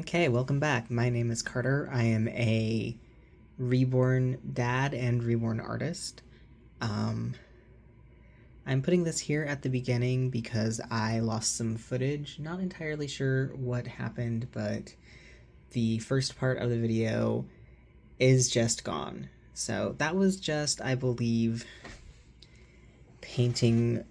Okay, welcome back. My name is Carter. I am a reborn dad and reborn artist. I'm putting this here at the beginning because I lost some footage. Not entirely sure what happened, but the first part of the video is just gone. So that was just, I believe, painting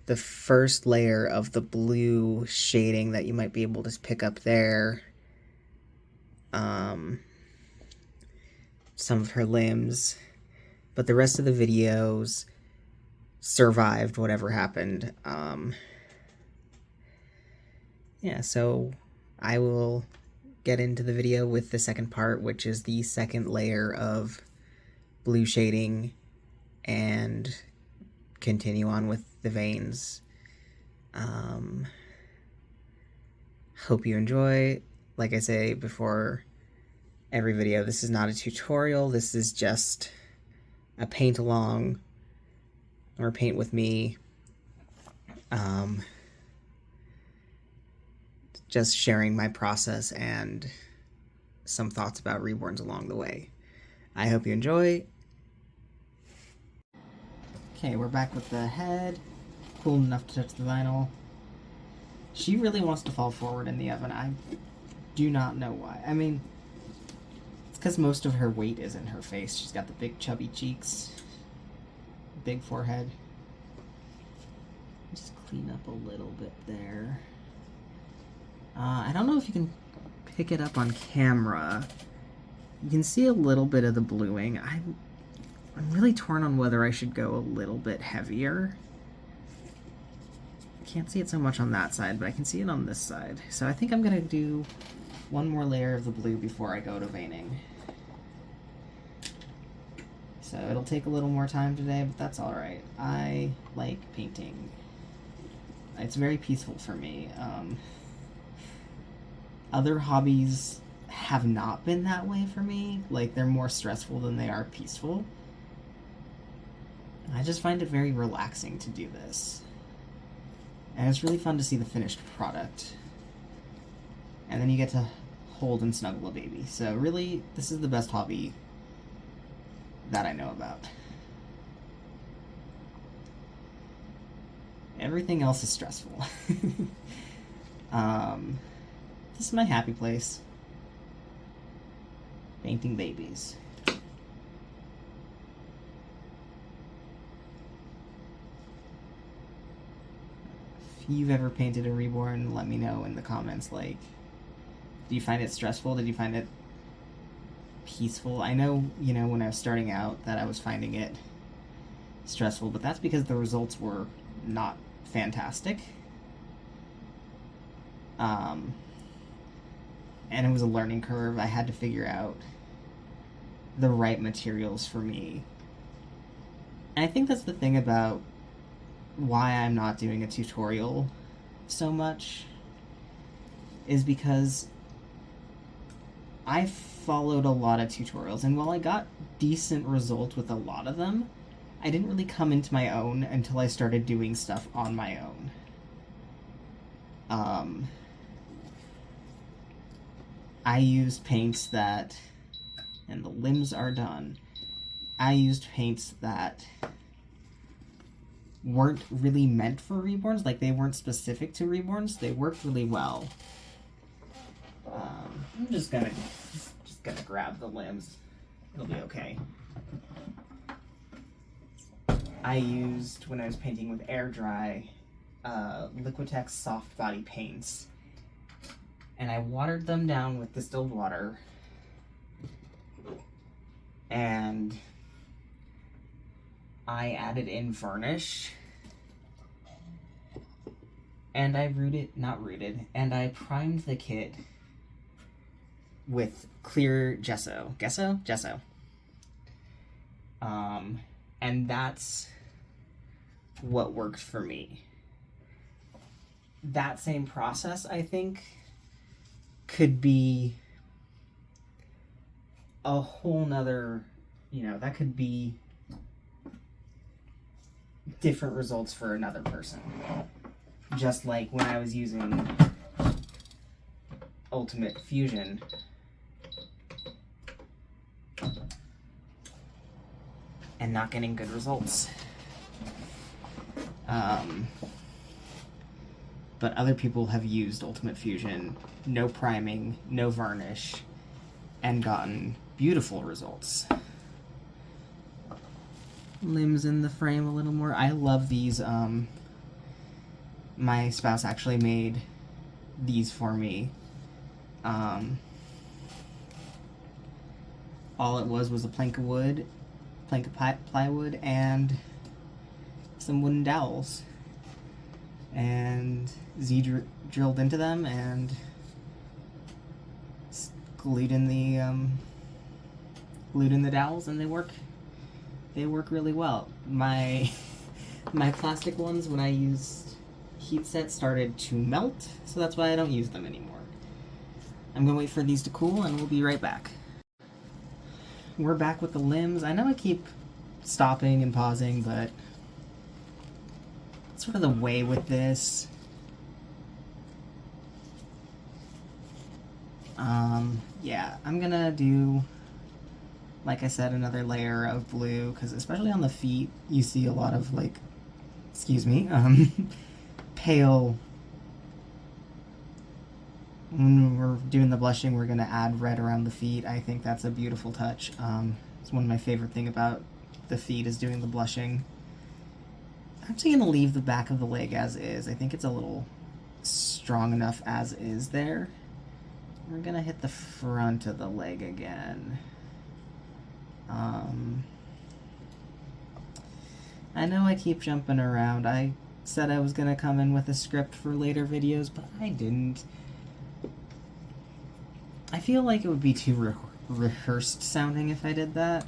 the first layer of the blue shading that you might be able to pick up there. Some of her limbs, but the rest of the videos survived whatever happened. Yeah, so I will get into the video with the second part, which is the second layer of blue shading, and continue on with the veins. Hope you enjoy. Like I say before every video, this is not a tutorial. This is just a paint along or paint with me. Just sharing my process and some thoughts about reborns along the way. I hope you enjoy. Okay, we're back with the head. Cool enough to touch the vinyl. She really wants to fall forward in the oven. I do not know why. I mean, it's because most of her weight is in her face. She's got the big chubby cheeks, big forehead. Just clean up a little bit there. I don't know if you can pick it up on camera. You can see a little bit of the bluing. I'm really torn on whether I should go a little bit heavier. I can't see it so much on that side, but I can see it on this side. So I think I'm gonna do one more layer of the blue before I go to veining. So it'll take a little more time today, but that's alright. I like painting. It's very peaceful for me. Other hobbies have not been that way for me. Like, they're more stressful than they are peaceful. I just find it very relaxing to do this. And it's really fun to see the finished product. And then you get to hold and snuggle a baby. So really, this is the best hobby that I know about. Everything else is stressful. This is my happy place. Painting babies. If you've ever painted a reborn, let me know in the comments. Like, do you find it stressful? Did you find it peaceful? I know, when I was starting out that I was finding it stressful, but that's because the results were not fantastic. And it was a learning curve. I had to figure out the right materials for me. And I think that's the thing about why I'm not doing a tutorial so much, is because I followed a lot of tutorials, and while I got decent results with a lot of them, I didn't really come into my own until I started doing stuff on my own. I used paints that, and the limbs are done, I used paints that weren't really meant for reborns. Like, they weren't specific to reborns. They worked really well. I'm just gonna grab the limbs. It'll be okay. I used, when I was painting with air dry, Liquitex soft body paints, and I watered them down with distilled water, and I added in varnish, and I and I primed the kit with clear gesso. Gesso. And that's what worked for me. That same process, I think, could be a whole nother, that could be different results for another person. Just like when I was using Ultimate Fusion. And not getting good results. But other people have used Ultimate Fusion, no priming, no varnish, and gotten beautiful results. Limbs in the frame a little more. I love these. My spouse actually made these for me. All it was a plank of wood, plank of plywood, and some wooden dowels. And Z drilled into them and glued in the dowels, and they work really well. My plastic ones, when I used heat set, started to melt, so that's why I don't use them anymore. I'm gonna wait for these to cool, and we'll be right back. We're back with the limbs. I know I keep stopping and pausing, but it's sort of the way with this. Yeah, I'm gonna do, like I said, another layer of blue, because especially on the feet, you see a lot of, like, excuse me, pale. When we're doing the blushing, we're gonna add red around the feet. I think that's a beautiful touch. It's one of my favorite thing about the feet is doing the blushing. I'm actually gonna leave the back of the leg as is. I think it's a little strong enough as is there. We're gonna hit the front of the leg again. I know I keep jumping around. I said I was gonna come in with a script for later videos, but I didn't. I feel like it would be too rehearsed sounding if I did that.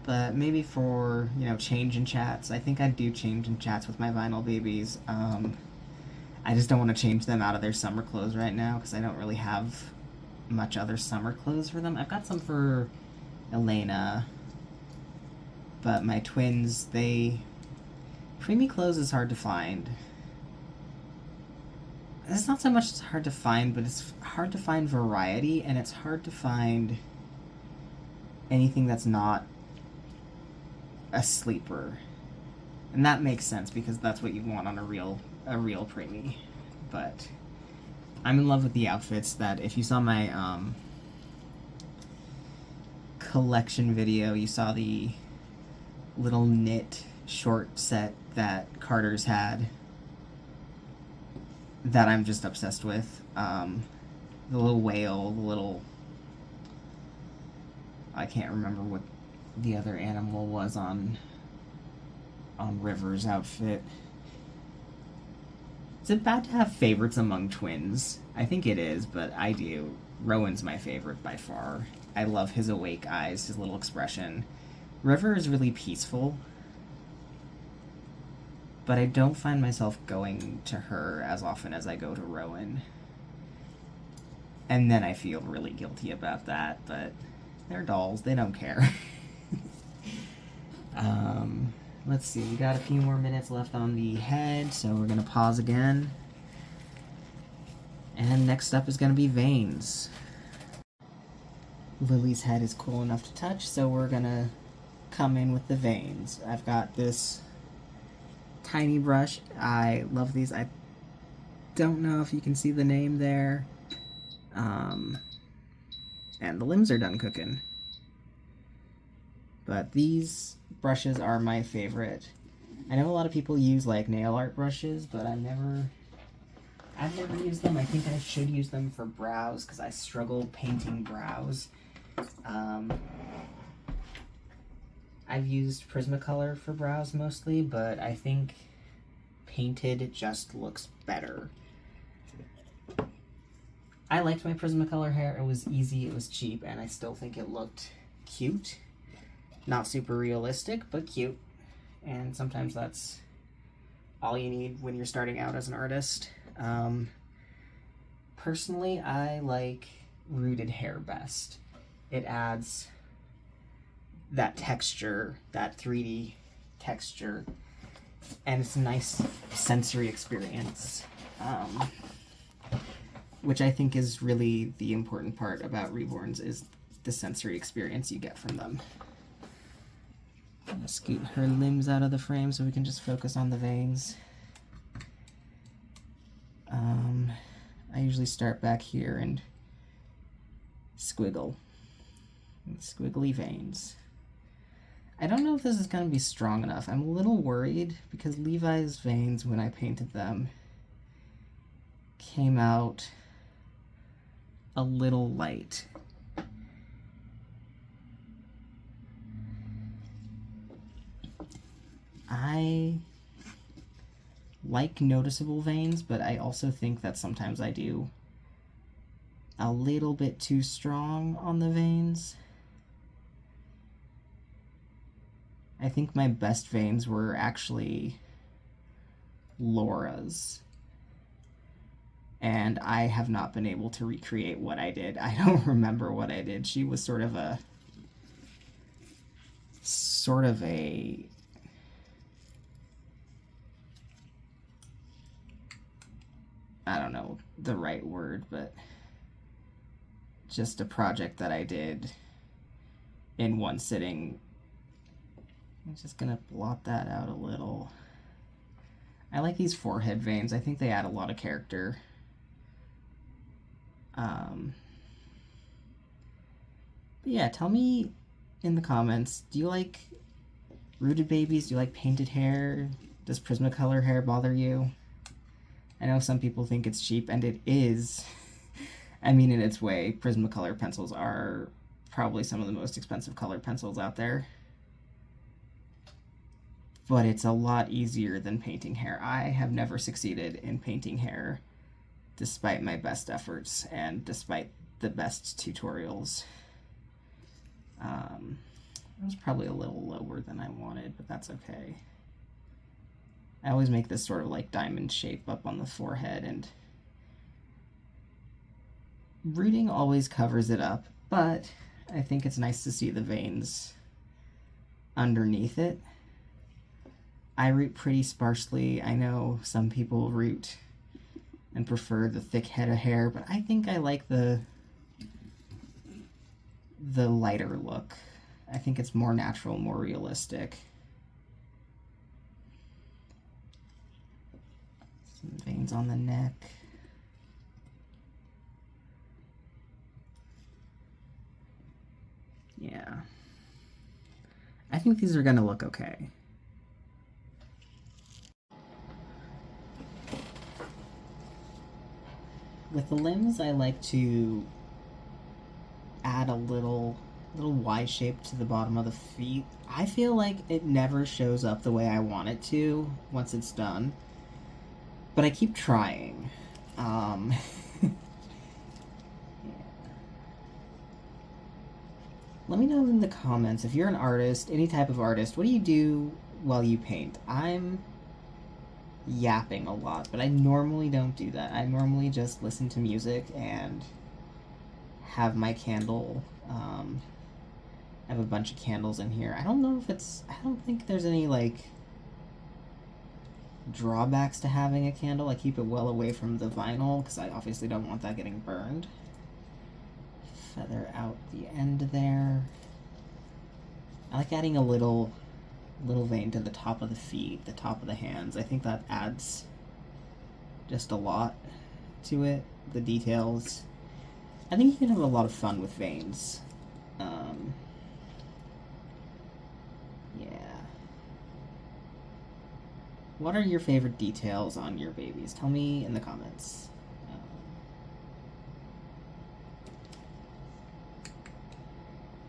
But maybe for, you know, change in chats. I think I'd do change in chats with my vinyl babies. I just don't want to change them out of their summer clothes right now, because I don't really have much other summer clothes for them. I've got some for Elena, but my twins, preemie clothes is hard to find. It's not so much it's hard to find, but it's hard to find variety, and it's hard to find anything that's not a sleeper. And that makes sense, because that's what you want on a real preemie. But I'm in love with the outfits that, if you saw my collection video, you saw the little knit short set that Carter's had that I'm just obsessed with. The little whale, the little, I can't remember what the other animal was on River's outfit. Is it bad to have favorites among twins? I think it is, but I do. Rowan's my favorite by far. I love his awake eyes, his little expression. River is really peaceful, but I don't find myself going to her as often as I go to Rowan. And then I feel really guilty about that, but they're dolls, they don't care. Let's see, we got a few more minutes left on the head, so we're gonna pause again. And next up is gonna be veins. Lily's head is cool enough to touch, so we're gonna come in with the veins. I've got this tiny brush. I love these. I don't know if you can see the name there. And the limbs are done cooking. But these brushes are my favorite. I know a lot of people use like nail art brushes, but I've never used them. I think I should use them for brows, because I struggle painting brows. I've used Prismacolor for brows mostly, but I think painted just looks better. I liked my Prismacolor hair. It was easy, it was cheap, and I still think it looked cute. Not super realistic, but cute. And sometimes that's all you need when you're starting out as an artist. Personally, I like rooted hair best. It adds that texture, that 3D texture, and it's a nice sensory experience. which I think is really the important part about reborns, is the sensory experience you get from them. I'm gonna scoot her limbs out of the frame so we can just focus on the veins. I usually start back here and squiggle. Squiggly veins. I don't know if this is going to be strong enough. I'm a little worried because Levi's veins, when I painted them, came out a little light. I like noticeable veins, but I also think that sometimes I do a little bit too strong on the veins. I think my best veins were actually Laura's, and I have not been able to recreate what I did. I don't remember what I did. She was sort of a I don't know the right word, but just a project that I did in one sitting. I'm just gonna blot that out a little. I like these forehead veins. I think they add a lot of character. But yeah, tell me in the comments, do you like rooted babies? Do you like painted hair? Does Prismacolor hair bother you? I know some people think it's cheap, and it is. I mean, in its way, Prismacolor pencils are probably some of the most expensive colored pencils out there. But it's a lot easier than painting hair. I have never succeeded in painting hair, despite my best efforts and despite the best tutorials. It was probably a little lower than I wanted, but that's okay. I always make this sort of like diamond shape up on the forehead, and rooting always covers it up, but I think it's nice to see the veins underneath it. I root pretty sparsely. I know some people root and prefer the thick head of hair, but I think I like the lighter look. I think it's more natural, more realistic. Some veins on the neck. Yeah. I think these are gonna look okay. With the limbs, I like to add a little Y shape to the bottom of the feet. I feel like it never shows up the way I want it to once it's done, but I keep trying. Yeah. Let me know in the comments if you're an artist, any type of artist, what do you do while you paint? I'm yapping a lot, but I normally don't do that. I normally just listen to music and have my candle. I have a bunch of candles in here. I don't know if I don't think there's any like drawbacks to having a candle. I keep it well away from the vinyl because I obviously don't want that getting burned. Feather out the end there. I like adding a little vein to the top of the feet, the top of the hands. I think that adds just a lot to it, the details. I think you can have a lot of fun with veins. Yeah. What are your favorite details on your babies? Tell me in the comments.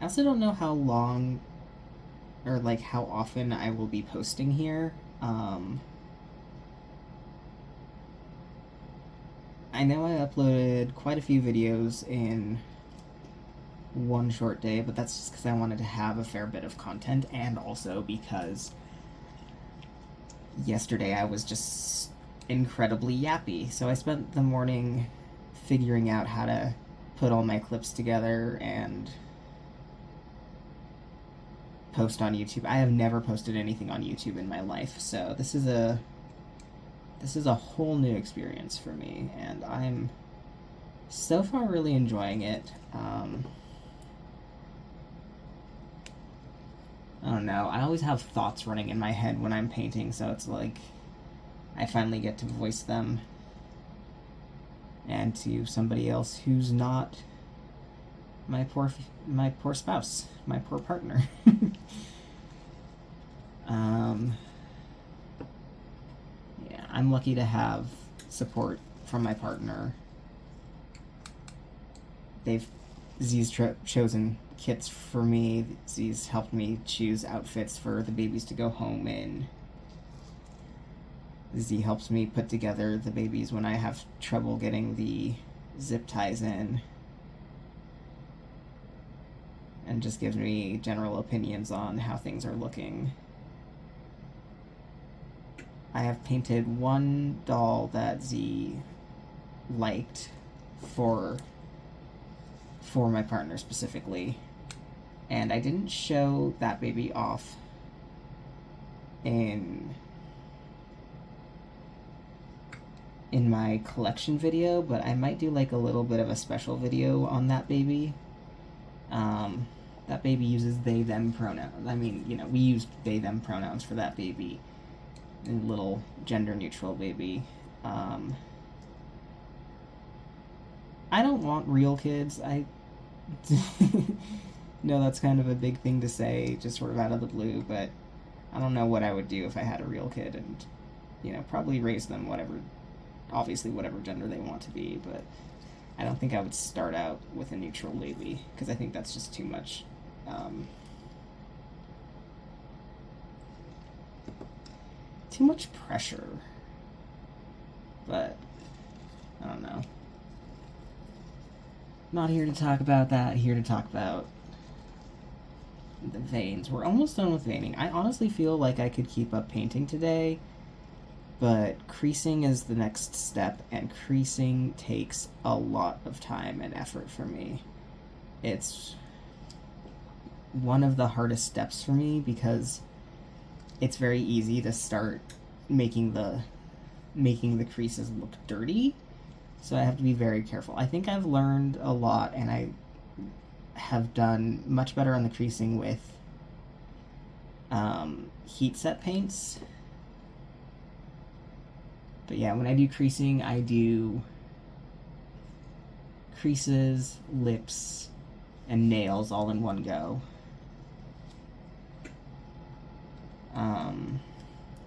I also don't know how long or like how often I will be posting here. I know I uploaded quite a few videos in one short day, but that's just because I wanted to have a fair bit of content, and also because yesterday I was just incredibly yappy. So I spent the morning figuring out how to put all my clips together and post on YouTube. I have never posted anything on YouTube in my life, so this is a whole new experience for me, and I'm So far, really enjoying it. I don't know. I always have thoughts running in my head when I'm painting, so it's like I finally get to voice them, and to somebody else who's not my poor spouse, my poor partner. Yeah, I'm lucky to have support from my partner. Z's chosen kits for me. Z's helped me choose outfits for the babies to go home in. Z helps me put together the babies when I have trouble getting the zip ties in, and just gives me general opinions on how things are looking. I have painted one doll that Z liked for my partner specifically, and I didn't show that baby off in my collection video, but I might do like a little bit of a special video on that baby. That baby uses they them pronouns. I mean, you know, we use they them pronouns for that baby. A little gender neutral baby. I don't want real kids. I know that's kind of a big thing to say, just sort of out of the blue, but I don't know what I would do if I had a real kid, and, you know, probably raise them obviously whatever gender they want to be, but I don't think I would start out with a neutral baby, because I think that's just too much. Too much pressure. But I don't know. Not here to talk about that. Here to talk about the veins. We're almost done with veining. I honestly feel like I could keep up painting today, but creasing is the next step, and creasing takes a lot of time and effort for me. It's one of the hardest steps for me because it's very easy to start making the creases look dirty, so I have to be very careful. I think I've learned a lot, and I have done much better on the creasing with heat set paints. But yeah, when I do creasing, I do creases, lips, and nails all in one go.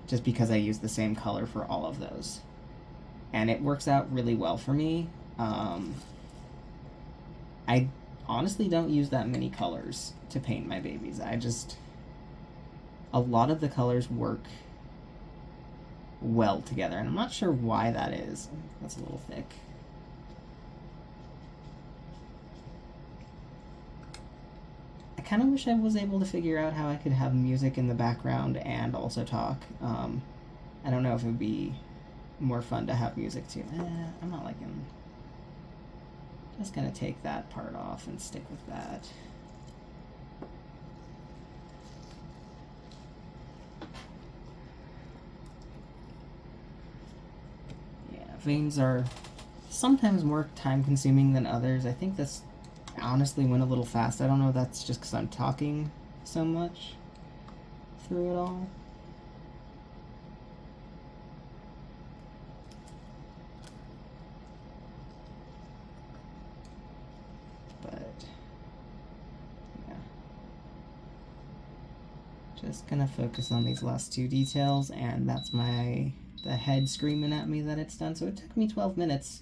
Just because I use the same color for all of those. And it works out really well for me. I honestly don't use that many colors to paint my babies. A lot of the colors work well together, and I'm not sure why that is. That's a little thick. I kind of wish I was able to figure out how I could have music in the background and also talk. I don't know if it would be more fun to have music too. I'm not liking. Just gonna take that part off and stick with that. Yeah, veins are sometimes more time consuming than others. I think this honestly went a little fast. I don't know if that's just because I'm talking so much through it all. But yeah, just gonna focus on these last two details, and that's the head screaming at me that it's done. So it took me 12 minutes.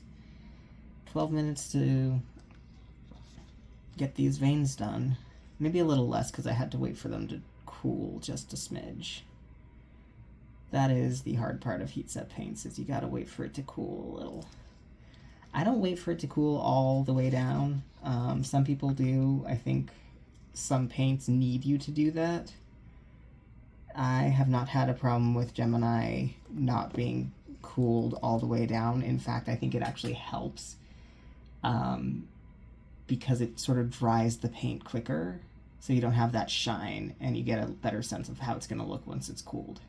12 minutes to get these veins done. Maybe a little less because I had to wait for them to cool just a smidge. That is the hard part of heat set paints, is you gotta wait for it to cool a little. I don't wait for it to cool all the way down. Some people do. I think some paints need you to do that. I have not had a problem with Gemini not being cooled all the way down. In fact, I think it actually helps because it sort of dries the paint quicker, so you don't have that shine, and you get a better sense of how it's going to look once it's cooled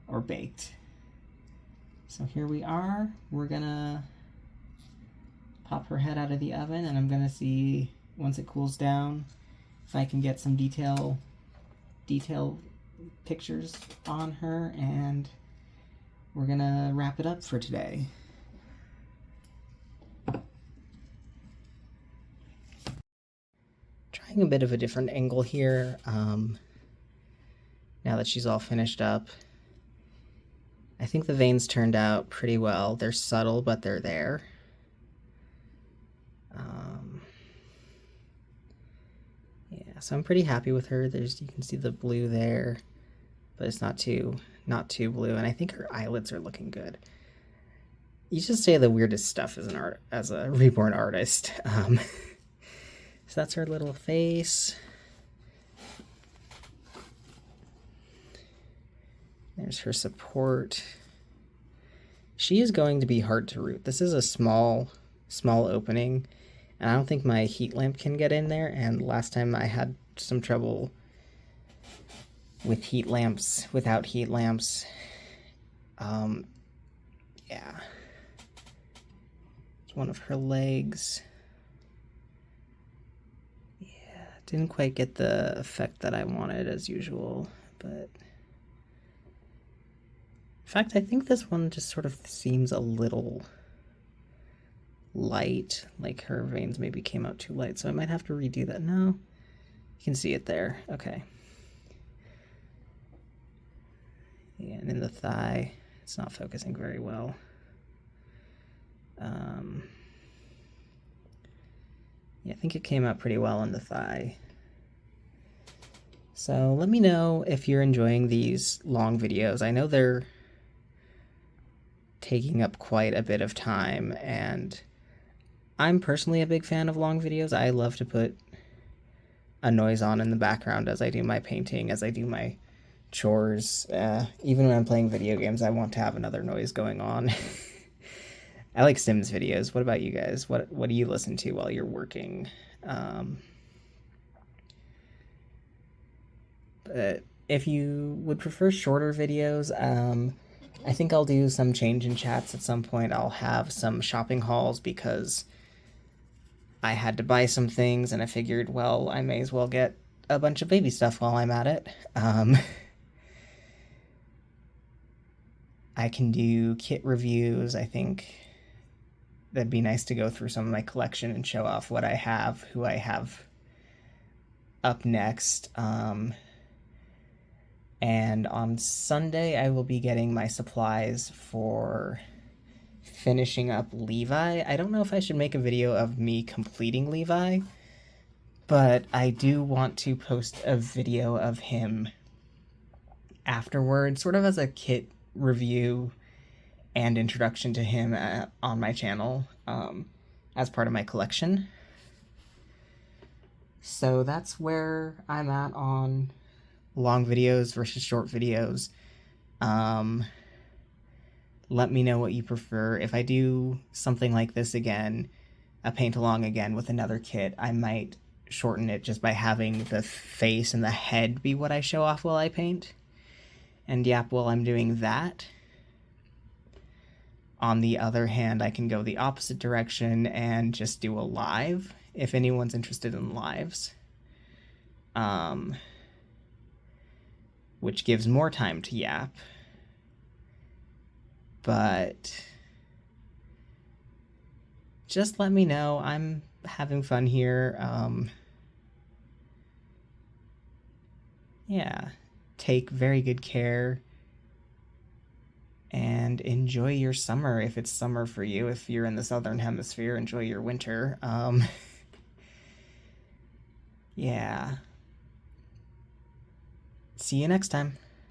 or baked. So here we are. We're gonna pop her head out of the oven, and I'm gonna see, once it cools down, if I can get some detail pictures on her, and we're gonna wrap it up for today. Trying a bit of a different angle here, now that she's all finished up. I think the veins turned out pretty well. They're subtle, but they're there. Yeah, so I'm pretty happy with her. You can see the blue there, but it's not too blue, and I think her eyelids are looking good. You just say the weirdest stuff as a reborn artist. So that's her little face. There's her support. She is going to be hard to root. This is a small opening, and I don't think my heat lamp can get in there, and last time I had some trouble with heat lamps, without heat lamps. Yeah. It's one of her legs. Yeah, didn't quite get the effect that I wanted as usual, but... In fact, I think this one just sort of seems a little light, like her veins maybe came out too light, so I might have to redo that. No, you can see it there. Okay. Yeah, and in the thigh, it's not focusing very well. Yeah, I think it came out pretty well in the thigh. So let me know if you're enjoying these long videos. I know they're taking up quite a bit of time, and I'm personally a big fan of long videos. I love to put a noise on in the background as I do my painting, as I do my chores. Even when I'm playing video games, I want to have another noise going on. I like Sims videos. What about you guys? What do you listen to while you're working? But if you would prefer shorter videos, I think I'll do some change in chats at some point. I'll have some shopping hauls because I had to buy some things, and I figured, well, I may as well get a bunch of baby stuff while I'm at it. I can do kit reviews. I think that'd be nice to go through some of my collection and show off what I have, who I have up next. And on Sunday, I will be getting my supplies for finishing up Levi. I don't know if I should make a video of me completing Levi, but I do want to post a video of him afterwards, sort of as a kit review and introduction to him on my channel, as part of my collection. So that's where I'm at on long videos versus short videos. Let me know what you prefer. If I do something like this again, a paint along again with another kit, I might shorten it just by having the face and the head be what I show off while I paint. And yep, while I'm doing that, on the other hand, I can go the opposite direction and just do a live, if anyone's interested in lives. Which gives more time to yap. But just let me know. I'm having fun here. Yeah, take very good care and enjoy your summer if it's summer for you. If you're in the southern hemisphere, enjoy your winter. Yeah. See you next time.